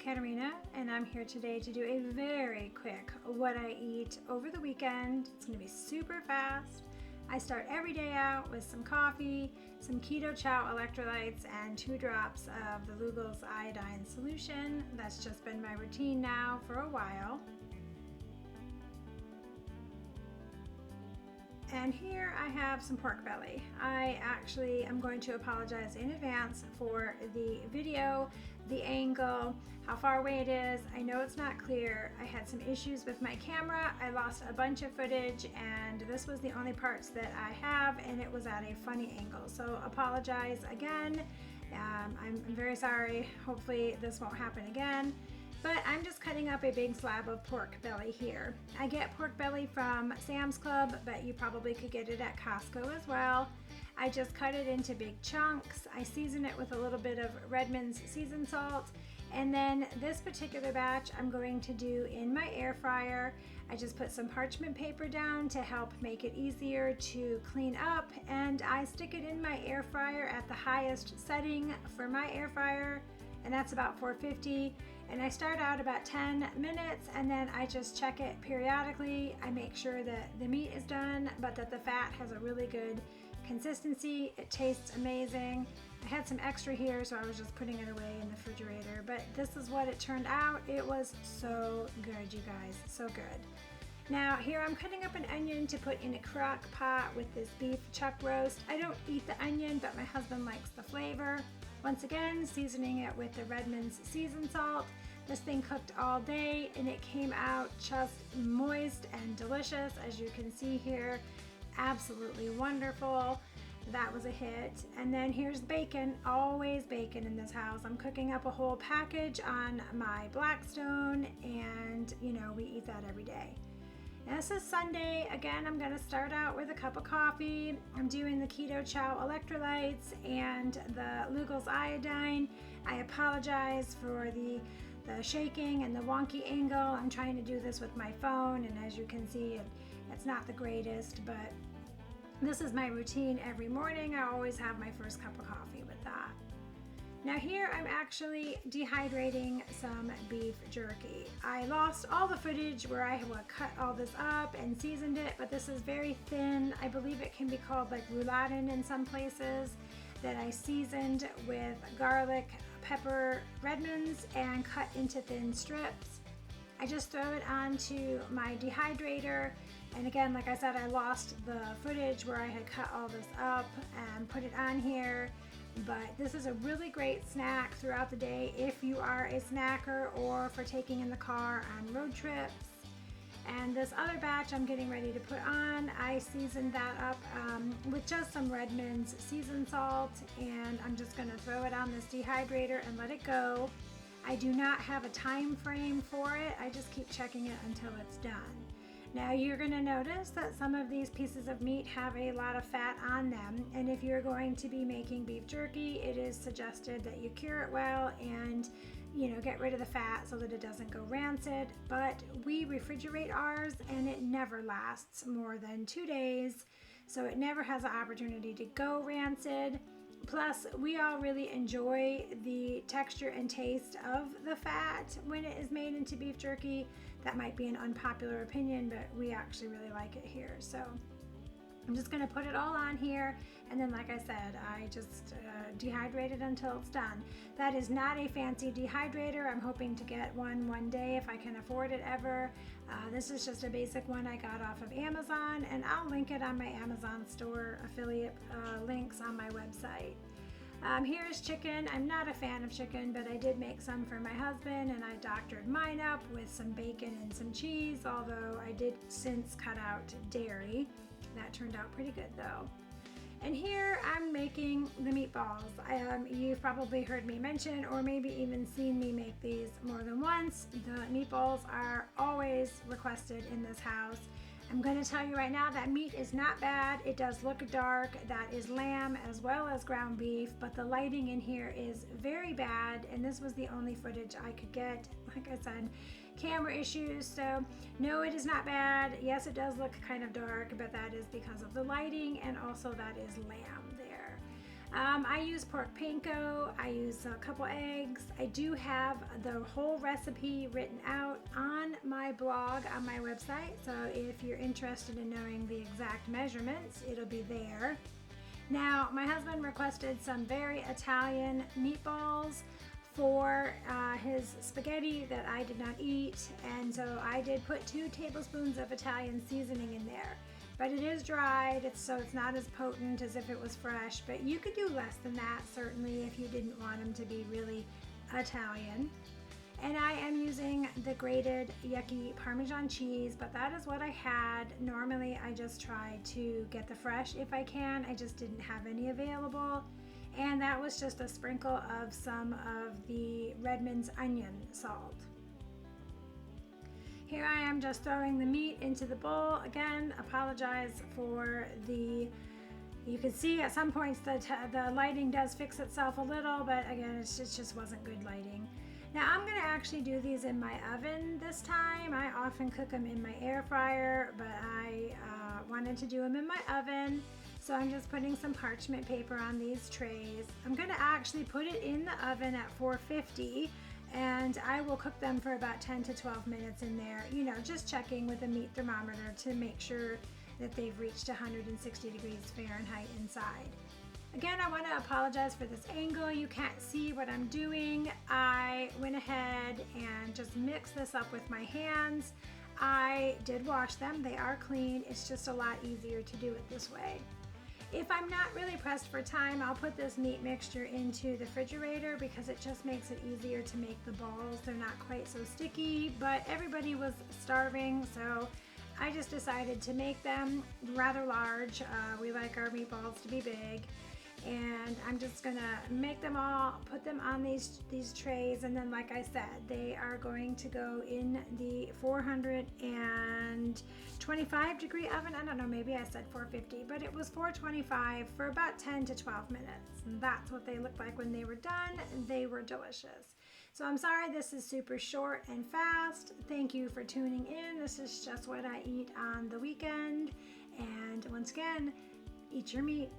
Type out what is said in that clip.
Katarina, and I'm here today to do a very quick what I eat over the weekend. It's going to be super fast. I start every day out with some coffee, some keto chow electrolytes, and 2 drops of the Lugol's iodine solution. That's just been my routine now for a while. And here I have some pork belly. I actually am going to apologize in advance for the video, the angle, how far away it is. I know it's not clear. I had some issues with my camera. I lost a bunch of footage and this was the only parts that I have, and it was at a funny angle. So apologize again. I'm very sorry. Hopefully this won't happen again. But I'm just cutting up a big slab of pork belly here. I get pork belly from Sam's Club, but you probably could get it at Costco as well. I just cut it into big chunks. I season it with a little bit of Redmond's seasoned salt. And then this particular batch I'm going to do in my air fryer. I just put some parchment paper down to help make it easier to clean up. And I stick it in my air fryer at the highest setting for my air fryer, and that's about 450. And I start out about 10 minutes and then I just check it periodically. I make sure that the meat is done, but that the fat has a really good consistency. It tastes amazing. I had some extra here, so I was just putting it away in the refrigerator, but this is what it turned out. It was so good, you guys, so good. Now here I'm cutting up an onion to put in a crock pot with this beef chuck roast. I don't eat the onion, but my husband likes the flavor. Once again, seasoning it with the Redmond's seasoned salt. This thing cooked all day and it came out just moist and delicious, as you can see here. Absolutely wonderful. That was a hit. And then here's bacon, always bacon in this house. I'm cooking up a whole package on my Blackstone, and you know, we eat that every day. And this is Sunday. Again, I'm gonna start out with a cup of coffee. I'm doing the keto chow electrolytes and the Lugol's iodine. I apologize for the shaking and the wonky angle. I'm trying to do this with my phone, and as you can see, it's not the greatest, but this is my routine every morning. I always have my first cup of coffee with that. Now here I'm actually dehydrating some beef jerky. I lost all the footage where I would cut all this up and seasoned it, but this is very thin. I believe it can be called like rouladen in some places, that I seasoned with garlic, pepper, Redmond's, and cut into thin strips. I just throw it onto my dehydrator. And again, like I said, I lost the footage where I had cut all this up and put it on here. But this is a really great snack throughout the day if you are a snacker or for taking in the car on road trips. And this other batch I'm getting ready to put on, I seasoned that up with just some Redmond's seasoned salt, and I'm just gonna throw it on this dehydrator and let it go. I do not have a time frame for it. I just keep checking it until it's done. Now you're going to notice that some of these pieces of meat have a lot of fat on them, and if you're going to be making beef jerky, it is suggested that you cure it well and get rid of the fat so that it doesn't go rancid. But we refrigerate ours and it never lasts more than 2 days, so it never has an opportunity to go rancid. Plus, we all really enjoy the texture and taste of the fat when it is made into beef jerky. That might be an unpopular opinion, but we actually really like it here. So I'm just gonna put it all on here, and then like I said, I just dehydrate it until it's done. That is not a fancy dehydrator. I'm hoping to get one day if I can afford it ever. This is just a basic one I got off of Amazon, and I'll link it on my Amazon store affiliate links on my website. Here's chicken. I'm not a fan of chicken, but I did make some for my husband, and I doctored mine up with some bacon and some cheese, although I did since cut out dairy. That turned out pretty good though. And here I'm making the meatballs. You've probably heard me mention, or maybe even seen me make these more than once. The meatballs are always requested in this house. I'm going to tell you right now that meat is not bad. It does look dark. That is lamb as well as ground beef, but the lighting in here is very bad, and this was the only footage I could get. Like I said, camera issues. So no, it is not bad. Yes, it does look kind of dark, but that is because of the lighting, and also that is lamb there. I use pork panko, I use a couple eggs. I do have the whole recipe written out on my blog on my website, so if you're interested in knowing the exact measurements, it'll be there. Now, my husband requested some very Italian meatballs for his spaghetti that I did not eat, and so I did put 2 tablespoons of Italian seasoning in there. But it is dried, so it's not as potent as if it was fresh, but you could do less than that, certainly, if you didn't want them to be really Italian. And I am using the grated yucky Parmesan cheese, but that is what I had. Normally, I just try to get the fresh if I can. I just didn't have any available. And that was just a sprinkle of some of the Redmond's onion salt. Here I am just throwing the meat into the bowl. Again, apologize for the, you can see at some points the lighting does fix itself a little, but again, it just wasn't good lighting. Now I'm gonna actually do these in my oven this time. I often cook them in my air fryer, but I wanted to do them in my oven. So I'm just putting some parchment paper on these trays. I'm gonna actually put it in the oven at 450, and I will cook them for about 10 to 12 minutes in there, you know, just checking with a meat thermometer to make sure that they've reached 160 degrees Fahrenheit inside. Again, I want to apologize for this angle. You can't see what I'm doing. I went ahead and just mixed this up with my hands. I did wash them. They are clean. It's just a lot easier to do it this way. If I'm not really pressed for time, I'll put this meat mixture into the refrigerator because it just makes it easier to make the balls. They're not quite so sticky, but everybody was starving, so I just decided to make them rather large. We like our meatballs to be big. And I'm just gonna make them all, put them on these trays, and then like I said, they are going to go in the 425 degree oven. I don't know, maybe I said 450, but it was 425 for about 10 to 12 minutes. And that's what they looked like when they were done. They were delicious. So I'm sorry this is super short and fast. Thank you for tuning in. This is just what I eat on the weekend. And once again, eat your meat.